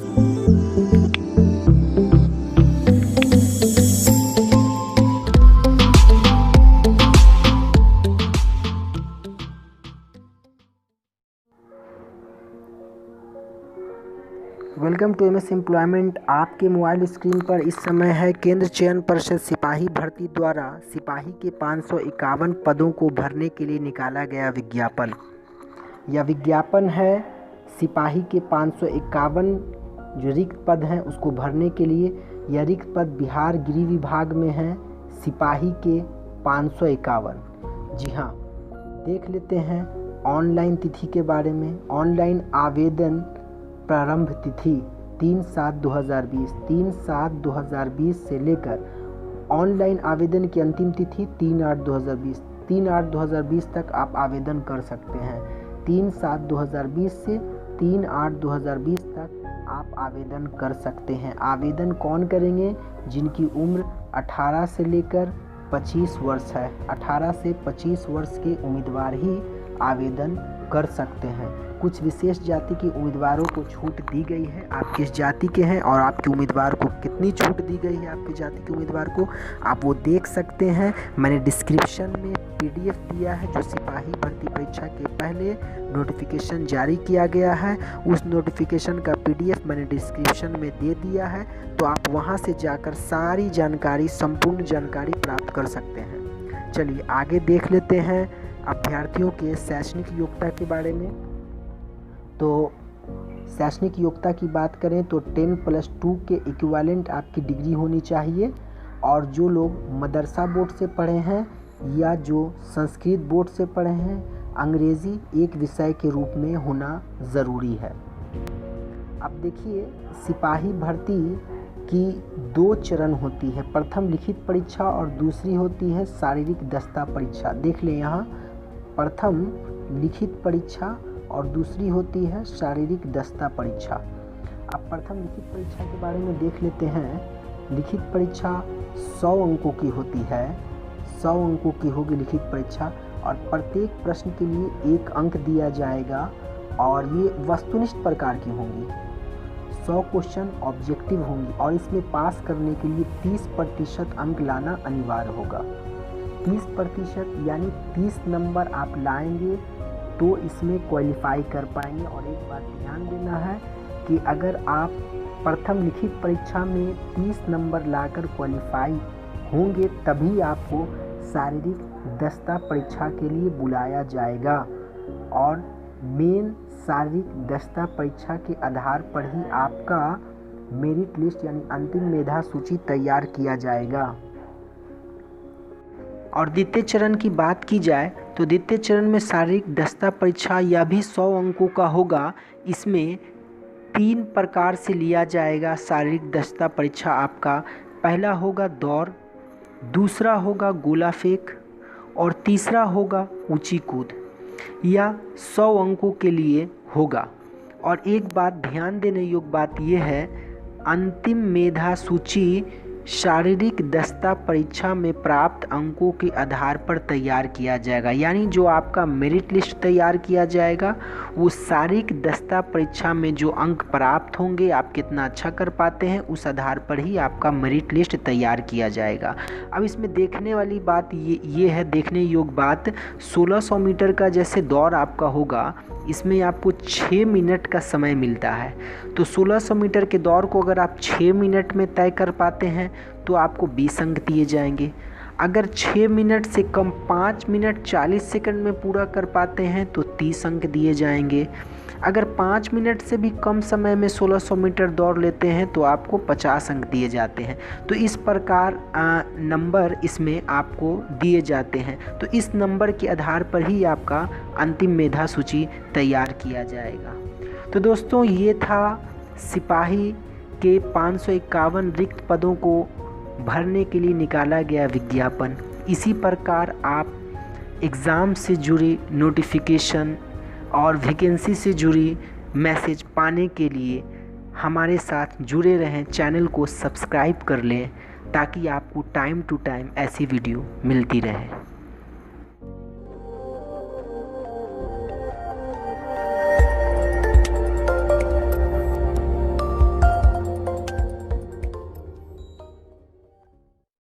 Welcome to MS employment. आपके mobile screen पर इस समय है केंद्र चयन परिषद सिपाही भर्ती द्वारा सिपाही के 551 पदों को भरने के लिए निकाला गया विज्ञापन। यह विज्ञापन है सिपाही के 551 जो रिक्त पद हैं उसको भरने के लिए। यह रिक्त पद बिहार गृह विभाग में है, सिपाही के 551। जी हाँ, देख लेते हैं ऑनलाइन तिथि के बारे में। ऑनलाइन आवेदन प्रारंभ तिथि 3/7/2020 3/7/2020 से लेकर ऑनलाइन आवेदन की अंतिम तिथि 3/8/2020 3/8/2020 तक आप आवेदन कर सकते हैं। 3/7/2020 से 3/8/2020 तक आप आवेदन कर सकते हैं। आवेदन कौन करेंगे? जिनकी उम्र 18 से लेकर 25 वर्ष है। 18 से 25 वर्ष के उम्मीदवार ही आवेदन कर सकते हैं। कुछ विशेष जाति के उम्मीदवारों को छूट दी गई है। आप किस जाति के हैं और आपके उम्मीदवार को कितनी छूट दी गई है, आपकी जाति के उम्मीदवार को, आप वो देख सकते हैं। मैंने डिस्क्रिप्शन में PDF दिया है जो सिपाही भर्ती परीक्षा के पहले नोटिफिकेशन जारी किया गया है। उस नोटिफिकेशन का PDF मैंने डिस्क्रिप्शन में दे दिया है, तो आप वहाँ से जाकर सारी जानकारी, संपूर्ण जानकारी प्राप्त कर सकते हैं। चलिए आगे देख लेते हैं अभ्यर्थियों के शैक्षणिक योग्यता के बारे में। तो शैक्षणिक योग्यता की बात करें तो 10+2 के इक्विवेलेंट आपकी डिग्री होनी चाहिए। और जो लोग मदरसा बोर्ड से पढ़े हैं या जो संस्कृत बोर्ड से पढ़े हैं, अंग्रेज़ी एक विषय के रूप में होना ज़रूरी है। अब देखिए, सिपाही भर्ती की 2 चरण होती है। प्रथम लिखित परीक्षा और दूसरी होती है शारीरिक दक्षता परीक्षा। देख लें यहाँ, प्रथम लिखित परीक्षा और दूसरी होती है शारीरिक दक्षता परीक्षा। अब प्रथम लिखित परीक्षा के बारे में देख लेते हैं। लिखित परीक्षा 100 अंकों की होती है। 100 अंकों की होगी लिखित परीक्षा और प्रत्येक प्रश्न के लिए 1 अंक दिया जाएगा और ये वस्तुनिष्ठ प्रकार की होंगी। 100 क्वेश्चन ऑब्जेक्टिव होंगी और इसमें पास करने के लिए 30% अंक लाना अनिवार्य होगा। 30% यानी 30 नंबर आप लाएंगे तो इसमें क्वालिफाई कर पाएंगे। और एक बात ध्यान देना है कि अगर आप प्रथम लिखित परीक्षा में 30 नंबर लाकर क्वालिफाई होंगे तभी आपको शारीरिक दक्षता परीक्षा के लिए बुलाया जाएगा। और मेन शारीरिक दक्षता परीक्षा के आधार पर ही आपका मेरिट लिस्ट यानी अंतिम मेधा सूची तैयार किया जाएगा। और द्वितीय चरण की बात की जाए तो द्वितीय चरण में शारीरिक दक्षता परीक्षा यह भी 100 अंकों का होगा। इसमें 3 प्रकार से लिया जाएगा शारीरिक दक्षता परीक्षा आपका। पहला होगा दौड़, दूसरा होगा गोला फेंक और तीसरा होगा ऊंची कूद। यह 100 अंकों के लिए होगा। और एक बात ध्यान देने योग्य बात यह है, अंतिम मेधा सूची शारीरिक दक्षता परीक्षा में प्राप्त अंकों के आधार पर तैयार किया जाएगा। यानी जो आपका मेरिट लिस्ट तैयार किया जाएगा वो शारीरिक दक्षता परीक्षा में जो अंक प्राप्त होंगे, आप कितना अच्छा कर पाते हैं, उस आधार पर ही आपका मेरिट लिस्ट तैयार किया जाएगा। अब इसमें देखने वाली बात ये है, देखने योग्य बात, 1600 मीटर का जैसे दौड़ आपका होगा, इसमें आपको 6 मिनट का समय मिलता है। तो 1600 मीटर के दौड़ को अगर आप 6 मिनट में तय कर पाते हैं तो आपको 20 अंक दिए जाएंगे। अगर 6 मिनट से कम 5 मिनट 40 सेकंड में पूरा कर पाते हैं तो 30 अंक दिए जाएंगे। अगर 5 मिनट से भी कम समय में 1600 मीटर दौड़ लेते हैं तो आपको 50 अंक दिए जाते हैं। तो इस प्रकार नंबर इसमें आपको दिए जाते हैं। तो इस नंबर के आधार पर ही आपका अंतिम मेधा सूची तैयार किया जाएगा। तो दोस्तों, ये था सिपाही के 551 रिक्त पदों को भरने के लिए निकाला गया विज्ञापन। इसी प्रकार आप एग्ज़ाम से जुड़ी नोटिफिकेशन और वैकेंसी से जुड़ी मैसेज पाने के लिए हमारे साथ जुड़े रहें। चैनल को सब्सक्राइब कर लें ताकि आपको टाइम टू टाइम ऐसी वीडियो मिलती रहे।